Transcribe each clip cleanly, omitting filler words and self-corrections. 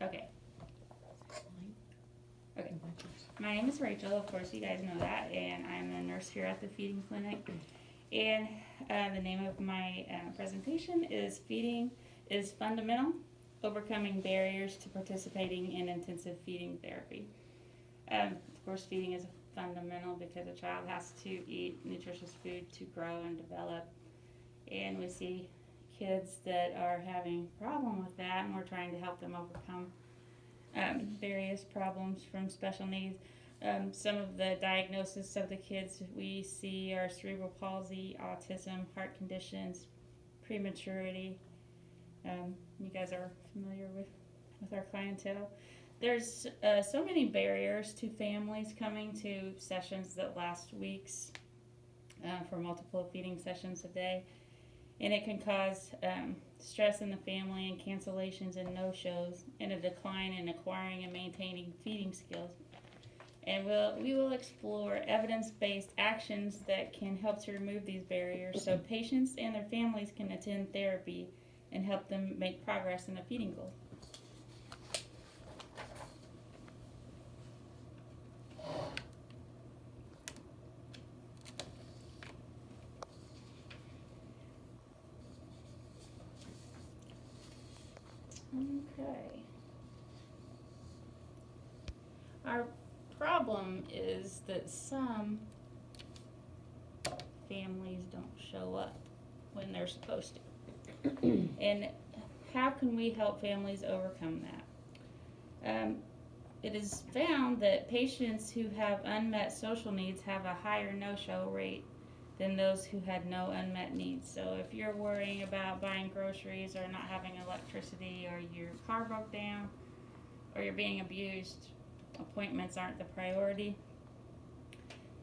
Okay. Okay. My name is Rachel, of course you guys know that, and I'm a nurse here at the feeding clinic. And the name of my presentation is Feeding is Fundamental, Overcoming Barriers to Participating in Intensive Feeding Therapy. Of course, feeding is fundamental because a child has to eat nutritious food to grow and develop. And we see kids that are having a problem with that, and we're trying to help them overcome various problems from special needs. Some of the diagnoses of the kids we see are cerebral palsy, autism, heart conditions, prematurity. You guys are familiar with our clientele. There's so many barriers to families coming to sessions that last weeks for multiple feeding sessions a day. And it can cause stress in the family and cancellations and no-shows and a decline in acquiring and maintaining feeding skills. And we will explore evidence-based actions that can help to remove these barriers so patients and their families can attend therapy and help them make progress in the feeding goal. Okay. Our problem is that some families don't show up when they're supposed to. And how can we help families overcome that? It is found that patients who have unmet social needs have a higher no-show rate than those who had no unmet needs. So if you're worrying about buying groceries or not having electricity or your car broke down or you're being abused, appointments aren't the priority.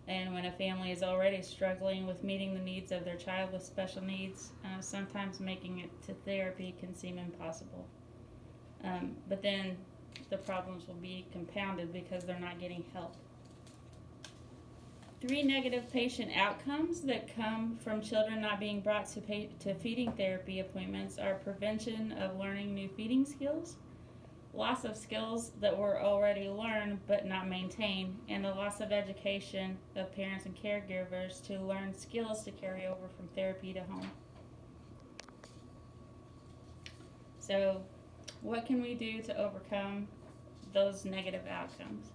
And when a family is already struggling with meeting the needs of their child with special needs, sometimes making it to therapy can seem impossible. But then the problems will be compounded because they're not getting help. 3 negative patient outcomes that come from children not being brought to feeding therapy appointments are prevention of learning new feeding skills, loss of skills that were already learned but not maintained, and the loss of education of parents and caregivers to learn skills to carry over from therapy to home. So, what can we do to overcome those negative outcomes?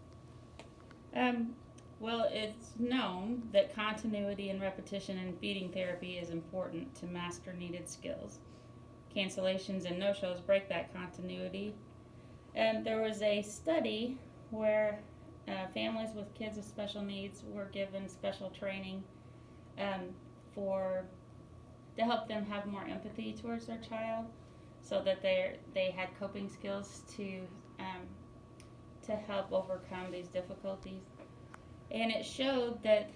Well, it's known that continuity and repetition in feeding therapy is important to master needed skills. Cancellations and no-shows break that continuity. And there was a study where families with kids with special needs were given special training to help them have more empathy towards their child, so that they had coping skills to help overcome these difficulties. And it showed that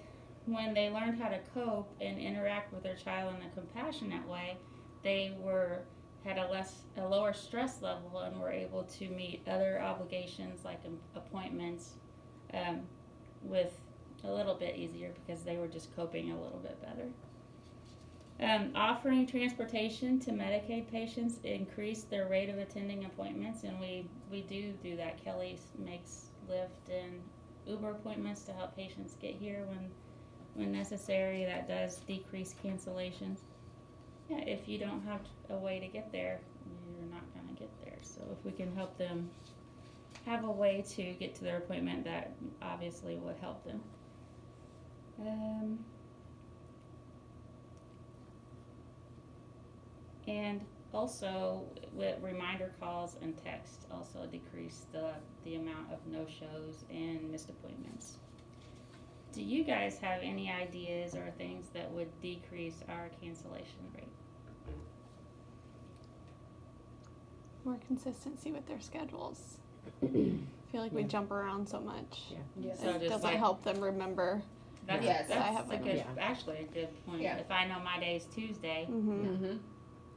when they learned how to cope and interact with their child in a compassionate way, they had a lower stress level and were able to meet other obligations like appointments with a little bit easier because they were just coping a little bit better. Offering transportation to Medicaid patients increased their rate of attending appointments, and we do that. Kelly makes Lyft and Uber appointments to help patients get here when necessary. That does decrease cancellations. Yeah, if you don't have a way to get there, you're not going to get there. So if we can help them have a way to get to their appointment, that obviously would help them. And also with reminder calls and text also decrease the amount of no-shows and missed appointments. Do you guys have any ideas or things that would decrease our cancellation rate? More consistency with their schedules. I feel like we jump around so much. Yeah. So It just doesn't like- help them remember. That's, Yes. that's I have a like good, Yeah. actually a good point. Yeah. If I know my day's Tuesday Mm-hmm.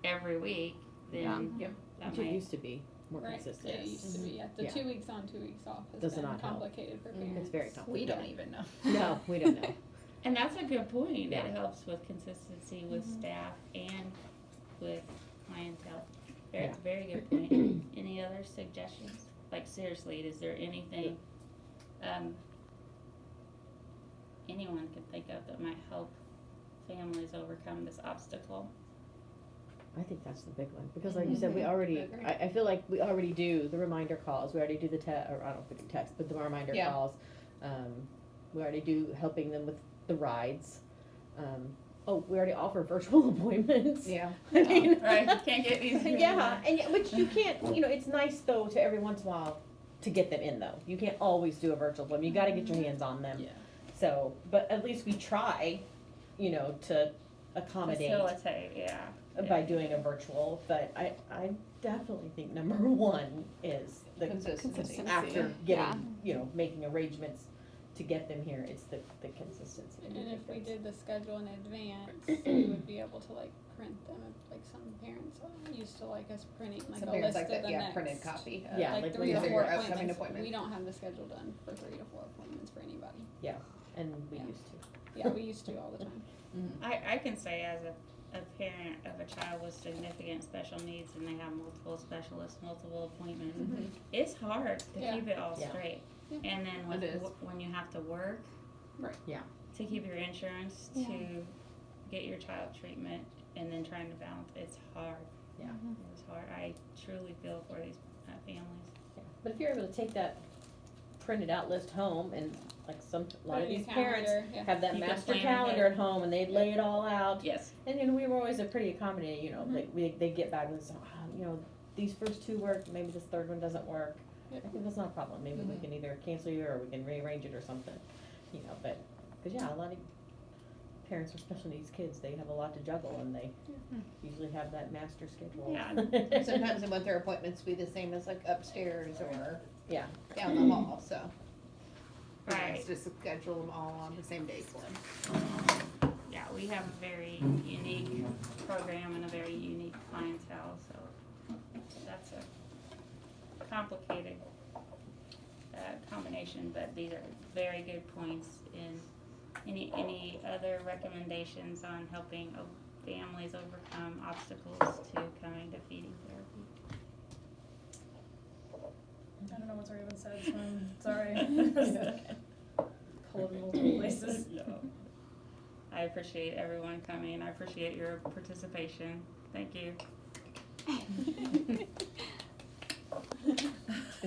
every week, then Yep. that Which it might, used to be more Right, consistent. it used to be, yeah. The Yeah. 2 weeks on, 2 weeks off has Does been not help. complicated for Mhm. parents. It's very complicated. We don't even know. No, we don't know. and that's a good point. Yeah. It helps with consistency with Mhm. staff and with clientele. Very, Yeah. very good point. Any other suggestions? Like seriously, is there anything, anyone can think of that might help families overcome this obstacle? I think that's the big one, because like you said, we already, Agree. I feel like we already do the reminder calls, we already do the or I don't know if we do text, but the reminder Yeah. calls. We already do helping them with the rides. We already offer virtual appointments. Yeah. I mean. Right, you can't get these. Yeah, and which you can't, it's nice though to every once in a while to get them in though. You can't always do a virtual appointment, you gotta get your hands on them. Yeah. So, but at least we try, to accommodate Facilitate, yeah. by doing a virtual, but I definitely think number one is the Consistency. after getting, making arrangements to get them here, it's the consistency. And if we did the schedule in advance, we would be able to like print them, like some parents used to like us printing like Some a parents list like of that, the yeah, next. printed copy. Yeah, Like like 3 these or are 4 your upcoming appointments, appointments. we don't have the schedule done for 3 to 4 appointments for anybody. And we Yeah. used to. Yeah, we used to all the time. I can say as a parent of a child with significant special needs and they have multiple specialists, multiple appointments, it's hard to Yeah. keep it all Yeah. straight. Yeah. And then It is. when you have to work. Right. Yeah. To keep your insurance, Yeah. to get your child treatment, and then trying to balance, it's hard. Yeah. It's hard. I truly feel for these families. Yeah. But if you're able to take that printed out list home, and like a lot Put of it in these your parents calendar, yeah. have that You can master plan calendar ahead. at home and they'd lay it all out. Yes. And then we were always a pretty accommodating, they get back with, these first 2 work, maybe this 3rd one doesn't work. Yeah. I think that's not a problem, maybe we can either cancel you or we can rearrange it or something, but, cause yeah, a lot of parents with special needs kids, they have a lot to juggle and they usually have that master schedule. Yeah. Sometimes they want their appointments to be the same as like upstairs or Yeah. down the hall, so. Right. It's just to schedule them all on the same day for them. Yeah, we have a very unique program and a very unique clientele, so that's a complicated combination, but these are very good points. And any other recommendations on helping families overcome obstacles to coming to feeding therapy? I don't know what's already been said, so I'm sorry. Pulled in multiple places. No. I appreciate everyone coming. I appreciate your participation. Thank you.